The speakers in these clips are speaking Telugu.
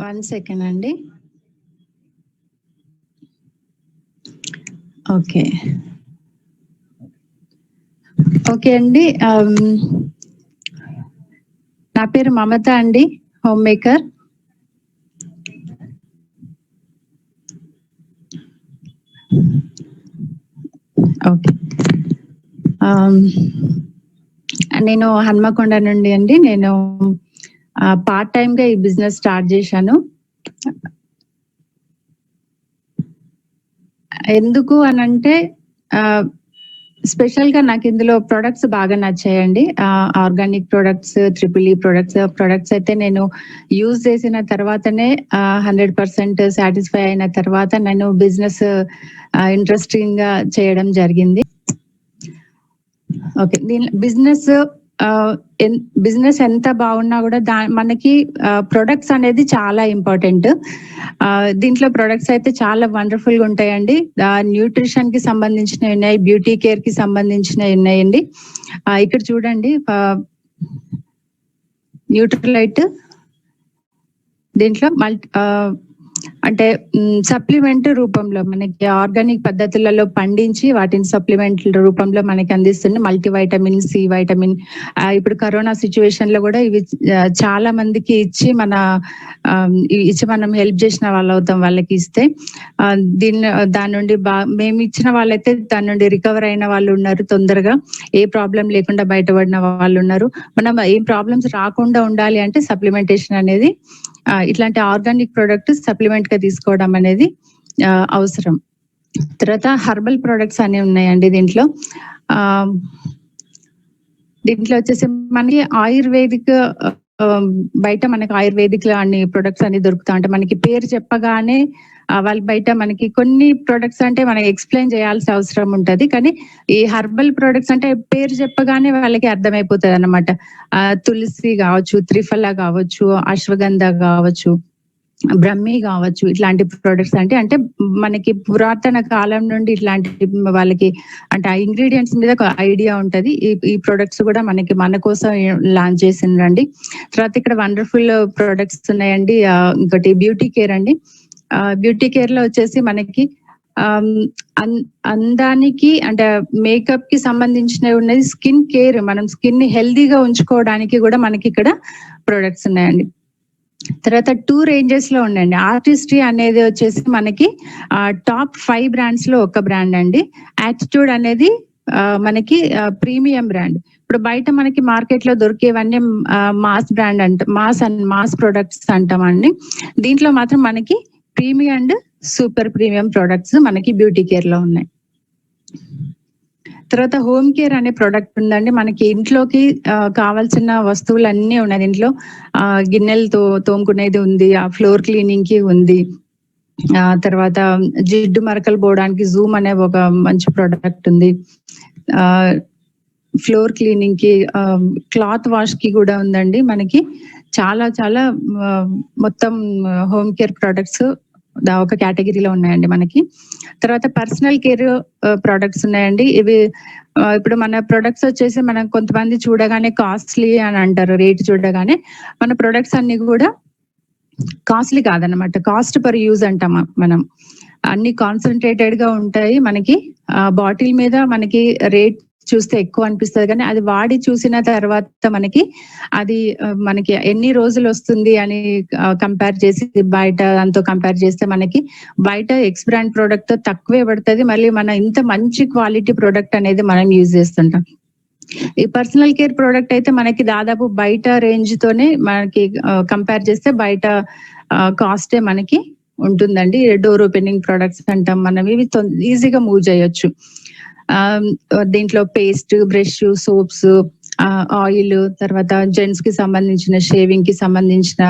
1 సెకండ్ అండి. ఓకే. ఓకే అండి. నా పేరు మమత అండి, హోమ్ మేకర్. ఓకే. నేను హన్మకొండ నుండి అండి. నేను పార్ట్ టైమ్‌గా ఈ బిజినెస్ స్టార్ట్ చేశాను. ఎందుకు అనంటే స్పెషల్‌గా నాకు ఇందులో ప్రొడక్ట్స్ బాగా నచ్చాయండి. Organic products, triple E products అయితే నేను యూజ్ చేసిన తర్వాతనే 100% సాటిస్ఫై అయిన తర్వాత నేను బిజినెస్ ఇంట్రెస్టింగ్‌గా చేయడం జరిగింది. ఓకే. బిజినెస్ ఎంత బాగున్నా కూడా మనకి ప్రొడక్ట్స్ అనేది చాలా ఇంపార్టెంట్. దీంట్లో ప్రొడక్ట్స్ అయితే చాలా వండర్ఫుల్ గా ఉంటాయండి. న్యూట్రిషన్ కి సంబంధించినవి ఉన్నాయి, బ్యూటీ కేర్ కి సంబంధించినవి ఉన్నాయండి. ఇక్కడ చూడండి, న్యూట్రిలైట్ దీంట్లో అంటే సప్లిమెంట్ రూపంలో మనకి ఆర్గానిక్ పద్ధతులలో పండించి వాటిని సప్లిమెంట్ రూపంలో మనకి అందిస్తుంది. Multivitamin, C vitamin. ఇప్పుడు కరోనా సిచ్యువేషన్ లో కూడా ఇవి చాలా మందికి ఇచ్చి మనం హెల్ప్ చేసిన వాళ్ళు అవుతాం వాళ్ళకి ఇస్తే. దాని నుండి మేము ఇచ్చిన వాళ్ళైతే దాని నుండి రికవర్ అయిన వాళ్ళు ఉన్నారు, తొందరగా ఏ ప్రాబ్లం లేకుండా బయటపడిన వాళ్ళు ఉన్నారు. మనం ఏం ప్రాబ్లమ్స్ రాకుండా ఉండాలి అంటే సప్లిమెంటేషన్ అనేది, ఇట్లాంటి ఆర్గానిక్ ప్రొడక్ట్ సప్లిమెంట్ గా తీసుకోవడం అనేది అవసరం. తర్వాత హర్బల్ ప్రొడక్ట్స్ అనేవి ఉన్నాయండి దీంట్లో. వచ్చేసి మనకి ఆయుర్వేదిక్, బయట మనకి ఆయుర్వేదిక్ లో అన్ని ప్రొడక్ట్స్ అన్ని దొరుకుతా ఉంటాయి. మనకి పేరు చెప్పగానే వాళ్ళ బయట మనకి కొన్ని ప్రొడక్ట్స్ అంటే మనకి ఎక్స్ప్లెయిన్ చేయాల్సిన అవసరం ఉంటది. కానీ ఈ హర్బల్ ప్రొడక్ట్స్ అంటే పేరు చెప్పగానే వాళ్ళకి అర్థమైపోతుంది అన్నమాట. తులసి కావచ్చు, త్రిఫల కావచ్చు, అశ్వగంధ కావచ్చు, బ్రహ్మి కావచ్చు, ఇట్లాంటి ప్రొడక్ట్స్ అంటే మనకి పురాతన కాలం నుండి ఇట్లాంటి వాళ్ళకి అంటే ఆ ఇంగ్రీడియంట్స్ మీద ఒక ఐడియా ఉంటది. ఈ ప్రొడక్ట్స్ కూడా మన కోసం లాంచ్ చేసిండ్రండి. తర్వాత ఇక్కడ వండర్ఫుల్ ప్రొడక్ట్స్ ఉన్నాయండి. ఇంకోటి బ్యూటీ కేర్ అండి. బ్యూటీ కేర్ లో వచ్చేసి మనకి అందానికి అంటే మేకప్ కి సంబంధించినవి ఉన్నది. స్కిన్ కేర్, మనం స్కిన్ ని హెల్దీగా ఉంచుకోవడానికి కూడా మనకి ఇక్కడ ప్రొడక్ట్స్ ఉన్నాయండి. తర్వాత 2 రేంజెస్ లో ఉండండి. ఆర్టిస్ట్రీ అనేది వచ్చేసి మనకి టాప్ 5 బ్రాండ్స్ లో ఒక బ్రాండ్ అండి. యాటిట్యూడ్ అనేది మనకి ప్రీమియం బ్రాండ్. ఇప్పుడు బయట మనకి మార్కెట్ లో దొరికేవన్నీ మాస్ బ్రాండ్ మాస్ ప్రొడక్ట్స్ అంటామండి. దీంట్లో మాత్రం మనకి premium and super premium products మనకి బ్యూటీ కేర్ లో ఉన్నాయి. తర్వాత హోమ్ కేర్ అనే ప్రొడక్ట్ ఉందండి. మనకి ఇంట్లోకి కావాల్సిన వస్తువులు అన్నీ ఉన్నాయి దీంట్లో. గిన్నెలతో తోముకునేది ఉంది, ఫ్లోర్ క్లీనింగ్ కి ఉంది. తర్వాత జిడ్డు మరకలు పోవడానికి జూమ్ అనే ఒక మంచి ప్రొడక్ట్ ఉంది. ఫ్లోర్ క్లీనింగ్ కి, క్లాత్ వాష్ కి కూడా ఉందండి. మనకి చాలా చాలా మొత్తం హోమ్ కేర్ ప్రొడక్ట్స్ ఒక కేటగిరీలో ఉన్నాయండి మనకి. తర్వాత పర్సనల్ కేర్ ప్రొడక్ట్స్ ఉన్నాయండి. ఇవి ఇప్పుడు మన ప్రొడక్ట్స్ వచ్చేసి మనం కొంతమంది చూడగానే కాస్ట్లీ అని అంటారు. రేట్ చూడగానే మన ప్రొడక్ట్స్ అన్ని కూడా కాస్ట్లీ కాదనమాట. కాస్ట్ పర్ యూజ్ అంటాం మనం. అన్ని కాన్సన్ట్రేటెడ్ గా ఉంటాయి. మనకి బాటిల్ మీద మనకి రేట్ చూస్తే ఎక్కువ అనిపిస్తుంది, కానీ అది వాడి చూసిన తర్వాత మనకి ఎన్ని రోజులు వస్తుంది అని కంపేర్ చేసి బయట దాంతో కంపేర్ చేస్తే మనకి బయట ఎక్స్ బ్రాండ్ ప్రోడక్ట్ తో తక్కువే పడుతుంది. మళ్ళీ మన ఇంత మంచి క్వాలిటీ ప్రోడక్ట్ అనేది మనం యూజ్ చేస్తుంటాం. ఈ పర్సనల్ కేర్ ప్రోడక్ట్ అయితే మనకి దాదాపు బయట రేంజ్ తోనే మనకి కంపేర్ చేస్తే బయట కాస్టే మనకి ఉంటుందండి. డోర్ ఓపెనింగ్ ప్రొడక్ట్స్ అంటాం మనం. ఇవి ఈజీగా మూవ్ చేయొచ్చు. దీంట్లో పేస్ట్, బ్రష్, సోప్స్, ఆయిల్, తర్వాత జెంట్స్ కి సంబంధించిన షేవింగ్ కి సంబంధించిన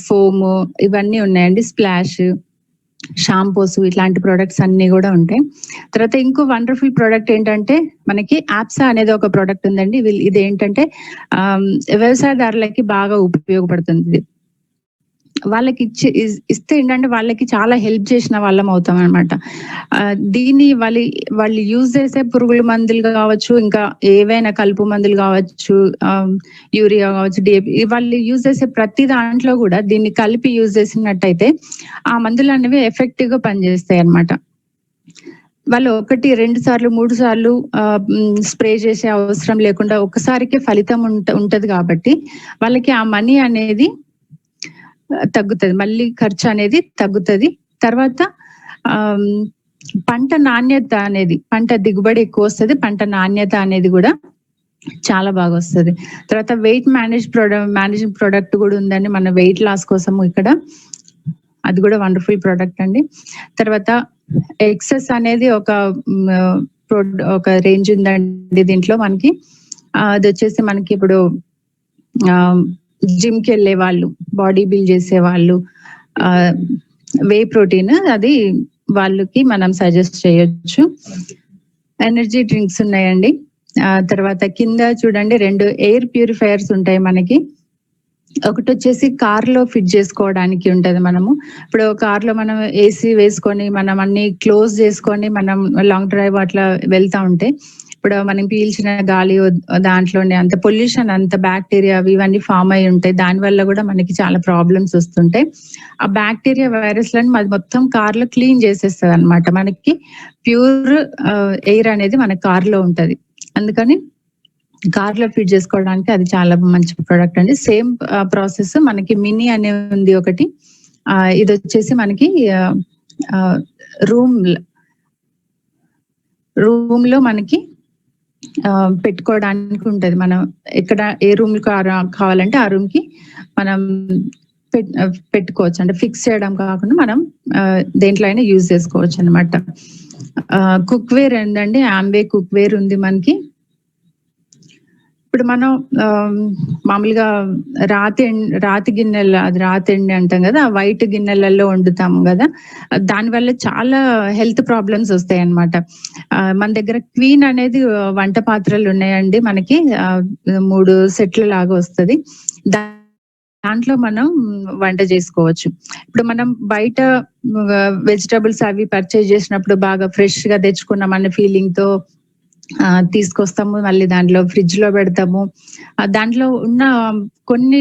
ఫోమ్, ఇవన్నీ ఉన్నాయండి. స్ప్లాష్, షాంపూస్, ఇట్లాంటి ప్రొడక్ట్స్ అన్ని కూడా ఉంటాయి. తర్వాత ఇంకో వండర్ఫుల్ ప్రోడక్ట్ ఏంటంటే మనకి యాప్సా అనేది ఒక ప్రోడక్ట్ ఉందండి. ఇది ఏంటంటే వ్యవసాయదారులకి బాగా ఉపయోగపడుతుంది. వాళ్ళకి ఇస్తే ఏంటంటే వాళ్ళకి చాలా హెల్ప్ చేసిన వాళ్ళం అవుతాం అనమాట. దీన్ని వాళ్ళు యూజ్ చేసే పురుగుల మందులు కావచ్చు, ఇంకా ఏవైనా కలుపు మందులు కావచ్చు, యూరియా కావచ్చు, డిఏపి, వాళ్ళు యూజ్ చేసే ప్రతి దాంట్లో కూడా దీన్ని కలిపి యూజ్ చేసినట్టయితే ఆ మందులు అనేవి ఎఫెక్టివ్ గా పనిచేస్తాయి అన్నమాట. వాళ్ళు 1, 2 సార్లు 3 సార్లు స్ప్రే చేసే అవసరం లేకుండా ఒక్కసారికే ఫలితం ఉంటది కాబట్టి వాళ్ళకి ఆ మనీ అనేది తగ్గుతది. మళ్ళీ ఖర్చు అనేది తగ్గుతది. తర్వాత పంట నాణ్యత అనేది, పంట దిగుబడి ఎక్కువ వస్తది. పంట నాణ్యత అనేది కూడా చాలా బాగా వస్తది. తర్వాత వెయిట్ మేనేజింగ్ ప్రొడక్ట్ కూడా ఉందండి మన వెయిట్ లాస్ కోసం ఇక్కడ. అది కూడా వండర్ఫుల్ ప్రొడక్ట్ అండి. తర్వాత ఎక్సెస్ అనేది ఒక రేంజ్ ఉందండి దీంట్లో మనకి. అది వచ్చేసి మనకి ఇప్పుడు జిమ్ కి వెళ్ళే వాళ్ళు, బాడీ బిల్డ్ చేసే వాళ్ళు, వే ప్రోటీన్ అది వాళ్ళకి మనం సజెస్ట్ చేయొచ్చు. ఎనర్జీ డ్రింక్స్ ఉన్నాయండి. తర్వాత కింద చూడండి 2 ఎయిర్ ప్యూరిఫైయర్స్ ఉంటాయి మనకి. ఒకటి వచ్చేసి కార్ లో ఫిట్ చేసుకోవడానికి ఉంటది. మనము ఇప్పుడు కార్ లో మనం ఏసీ వేసుకొని మనం అన్ని క్లోజ్ చేసుకొని మనం లాంగ్ డ్రైవ్ అట్లా వెళ్తా ఉంటే ఇప్పుడు మనం పీల్చిన గాలి దాంట్లోనే అంత పొల్యూషన్, అంత బ్యాక్టీరియా ఇవన్నీ ఫామ్ అయి ఉంటాయి. దాని వల్ల కూడా మనకి చాలా ప్రాబ్లమ్స్ వస్తుంటాయి. ఆ బ్యాక్టీరియా వైరస్లను మొత్తం కార్ లో క్లీన్ చేసేస్తుంది అనమాట. మనకి ప్యూర్ ఎయిర్ అనేది మన కార్ లో ఉంటది. అందుకని కార్ లో ఫిట్ చేసుకోవడానికి అది చాలా మంచి ప్రొడక్ట్ అండి. సేమ్ ప్రాసెస్ మనకి మినీ అనే ఉంది ఒకటి. ఇది వచ్చేసి మనకి రూమ్ లో మనకి పెట్టుకోవడానికి ఉంటది. మనం ఎక్కడ ఏ రూమ్ కావాలంటే ఆ రూమ్ కి మనం పెట్టుకోవచ్చు. అంటే ఫిక్స్ చేయడం కాకుండా మనం దేంట్లో అయినా యూజ్ చేసుకోవచ్చు అనమాట. కుక్ వేర్ ఏంటండి, ఆంబే కుక్ వేర్ ఉంది మనకి. ఇప్పుడు మనం మామూలుగా రాతి గిన్నెలు, అది రాతండి అంటాం కదా, వైట్ గిన్నెలలో వండుతాం కదా, దానివల్ల చాలా హెల్త్ ప్రాబ్లమ్స్ వస్తాయి అన్నమాట. మన దగ్గర క్వీన్ అనేది వంట పాత్రలు ఉన్నాయండి మనకి. 3 సెట్ల లాగా వస్తుంది. దాంట్లో మనం వంట చేసుకోవచ్చు. ఇప్పుడు మనం బయట వెజిటబుల్స్ అవి పర్చేజ్ చేసినప్పుడు బాగా ఫ్రెష్ గా తెచ్చుకున్నాం అన్న ఫీలింగ్ తో తీసుకొస్తాము. మళ్ళీ దాంట్లో ఫ్రిడ్జ్ లో పెడతాము. దాంట్లో ఉన్న కొన్ని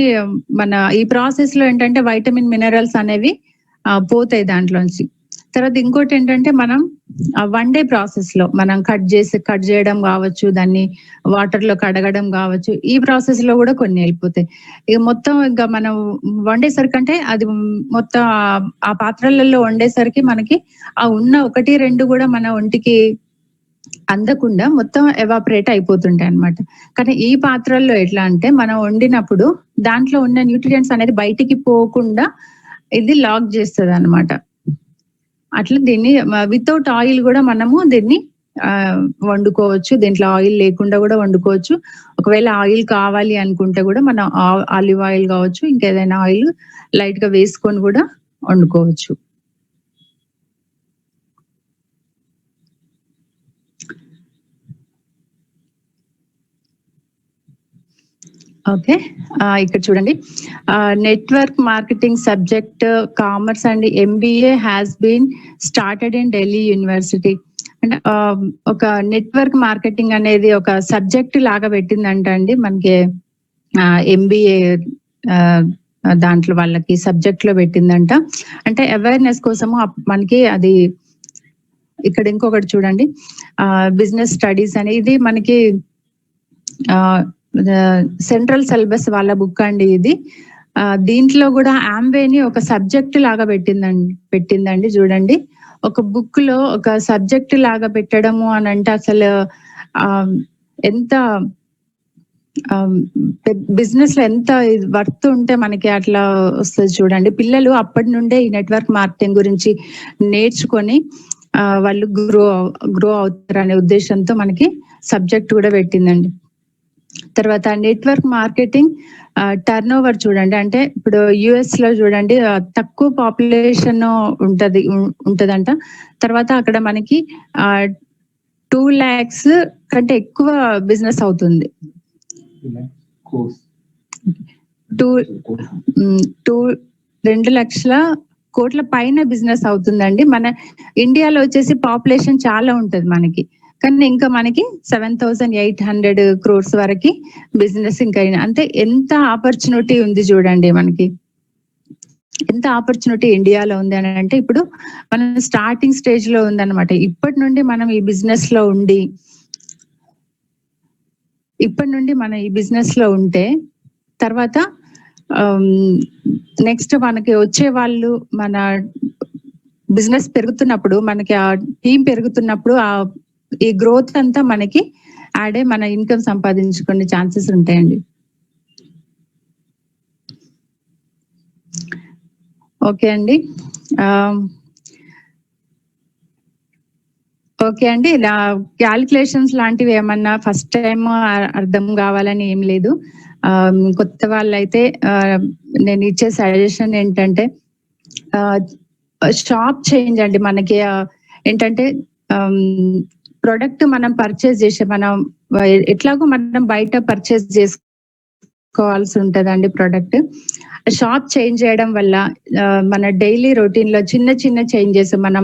మన ఈ ప్రాసెస్ లో ఏంటంటే వైటమిన్ మినరల్స్ అనేవి పోతాయి దాంట్లోంచి. తర్వాత ఇంకోటి ఏంటంటే మనం వన్ డే ప్రాసెస్ లో మనం కట్ చేయడం కావచ్చు, దాన్ని వాటర్ లో కడగడం కావచ్చు, ఈ ప్రాసెస్ లో కూడా కొన్ని వెళ్ళిపోతాయి. ఇక మొత్తం ఇంకా మనం వండేసరికి అంటే అది మొత్తం ఆ పాత్రలలో వండేసరికి మనకి ఆ ఉన్న 1, 2 కూడా మన ఒంటికి అందకుండా మొత్తం ఎవాపరేట్ అయిపోతుంటాయి అన్నమాట. కానీ ఈ పాత్రల్లో ఎట్లా అంటే మనం వండినప్పుడు దాంట్లో ఉన్న న్యూట్రియంట్స్ అనేది బయటికి పోకుండా ఇది లాక్ చేస్తుంది అనమాట. అట్లా దీన్ని వితౌట్ ఆయిల్ కూడా మనము దీన్ని వండుకోవచ్చు. దీంట్లో ఆయిల్ లేకుండా కూడా వండుకోవచ్చు. ఒకవేళ ఆయిల్ కావాలి అనుకుంటే కూడా మనం ఆలివ్ ఆయిల్ కావచ్చు, ఇంకేదైనా ఆయిల్ లైట్ గా వేసుకొని కూడా వండుకోవచ్చు. ఓకే, ఇక్కడ చూడండి. Network marketing subject commerce and MBA has been started in Delhi university. అంటే ఒక నెట్వర్క్ మార్కెటింగ్ అనేది ఒక సబ్జెక్ట్ లాగా పెట్టిందంట అండి మనకి. MBA దాంట్లో వాళ్ళకి సబ్జెక్ట్ లో పెట్టిందంట. అంటే అవేర్నెస్ కోసము మనకి అది. ఇక్కడ ఇంకొకటి చూడండి, బిజినెస్ స్టడీస్ అనేది మనకి సెంట్రల్ సిలబస్ వాళ్ళ బుక్ అండి ఇది. దీంట్లో కూడా ఆంబేని ఒక సబ్జెక్ట్ లాగా పెట్టిందండి. చూడండి, ఒక బుక్ లో ఒక సబ్జెక్ట్ లాగా పెట్టడము అని అంటే అసలు ఎంత బిజినెస్ లో ఎంత వర్త్ ఉంటే మనకి అట్లా వస్తుంది చూడండి. పిల్లలు అప్పటి నుండే ఈ నెట్వర్క్ మార్కెటింగ్ గురించి నేర్చుకొని వాళ్ళు గ్రో అవుతారు అనే ఉద్దేశంతో మనకి సబ్జెక్ట్ కూడా పెట్టిందండి. తర్వాత నెట్వర్క్ మార్కెటింగ్ టర్న్ ఓవర్ చూడండి. అంటే ఇప్పుడు యుఎస్ లో చూడండి తక్కువ పాపులేషన్ ఉంటదంట. తర్వాత అక్కడ మనకి 2 lakhs కంటే ఎక్కువ బిజినెస్ అవుతుంది. 2 2,00,000 కోట్ల పైన బిజినెస్ అవుతుందండి. మన ఇండియాలో వచ్చేసి పాపులేషన్ చాలా ఉంటది మనకి. కానీ ఇంకా మనకి 7,800 crores వరకు బిజినెస్ ఇంకా అంటే ఎంత ఆపర్చునిటీ ఉంది చూడండి మనకి. ఎంత ఆపర్చునిటీ ఇండియాలో ఉంది అని అంటే ఇప్పుడు మనం స్టార్టింగ్ స్టేజ్ లో ఉందన్నమాట. ఇప్పటి నుండి మనం ఈ బిజినెస్ లో ఉంటే తర్వాత నెక్స్ట్ మనకి వచ్చే వాళ్ళు మన బిజినెస్ పెరుగుతున్నప్పుడు మనకి ఆ టీం పెరుగుతున్నప్పుడు ఈ గ్రోత్ అంతా మనకి ఆడే మన ఇన్కమ్ సంపాదించుకునే ఛాన్సెస్ ఉంటాయండి. ఓకే అండి. ఓకే అండి. ఇలా క్యాలిక్యులేషన్స్ లాంటివి ఏమన్నా ఫస్ట్ టైం అర్థం కావాలని ఏం లేదు. కొత్త వాళ్ళైతే నేను ఇచ్చే సజెషన్ ఏంటంటే షాప్ చేంజ్ అండి. మనకి ఏంటంటే ప్రొడక్ట్ మనం పర్చేస్ చేసే మనం ఎట్లాగో మనం బయట పర్చేస్ చేసుకోవాల్సి ఉంటదండి ప్రొడక్ట్. షాప్ చేంజ్ చేయడం వల్ల మన డైలీ రొటీన్ లో చిన్న చిన్న చేంజెస్, మనం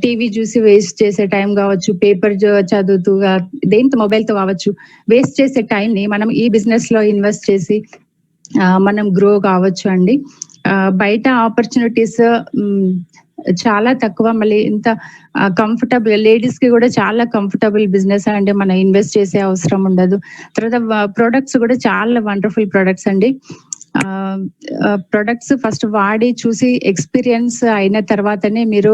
టీవీ చూసి వేస్ట్ చేసే టైం కావచ్చు, పేపర్ చదువుతూ దేంతో మొబైల్ తో కావచ్చు, వేస్ట్ చేసే టైం ని మనం ఈ బిజినెస్ లో ఇన్వెస్ట్ చేసి మనం గ్రో కావచ్చు అండి. బయట ఆపర్చునిటీస్ చాలా తక్కువ. మళ్ళీ ఇంత కంఫర్టబుల్, లేడీస్ కి కూడా చాలా కంఫర్టబుల్ బిజినెస్ అండి. మనం ఇన్వెస్ట్ చేసే అవసరం ఉండదు. తర్వాత ప్రొడక్ట్స్ కూడా చాలా వండర్ఫుల్ ప్రొడక్ట్స్ అండి. ప్రొడక్ట్స్ ఫస్ట్ వాడి చూసి ఎక్స్పీరియన్స్ అయిన తర్వాతనే మీరు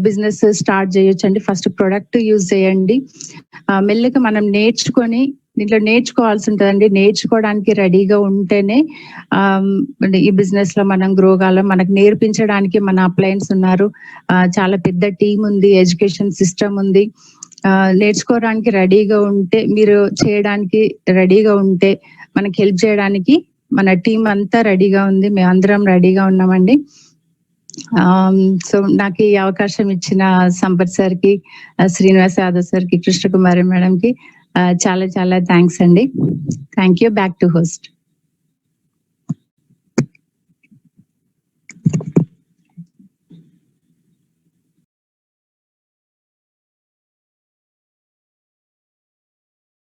బిజినెస్ స్టార్ట్ చేయొచ్చు అండి. ఫస్ట్ ప్రొడక్ట్ యూజ్ చేయండి. మెల్లగా మనం నేర్చుకొని దీంట్లో నేర్చుకోవాల్సి ఉంటుందండి. నేర్చుకోవడానికి రెడీగా ఉంటేనే ఈ బిజినెస్ లో మనం గ్రో కాలం. మనకు నేర్పించడానికి మన అప్లయన్స్ ఉన్నారు, చాలా పెద్ద టీం ఉంది, ఎడ్యుకేషన్ సిస్టమ్ ఉంది. నేర్చుకోవడానికి రెడీగా ఉంటే, మీరు చేయడానికి రెడీగా ఉంటే, మనకి హెల్ప్ చేయడానికి మన టీం అంతా రెడీగా ఉంది. మేమందరం రెడీగా ఉన్నామండి. సో నాకు ఈ అవకాశం ఇచ్చిన సంపత్ సార్ కి, శ్రీనివాస్ యాదవ్ సార్ కి, కృష్ణకుమారి మేడం కి చాలా చాలా థ్యాంక్స్ అండి. Thank you. Back to host.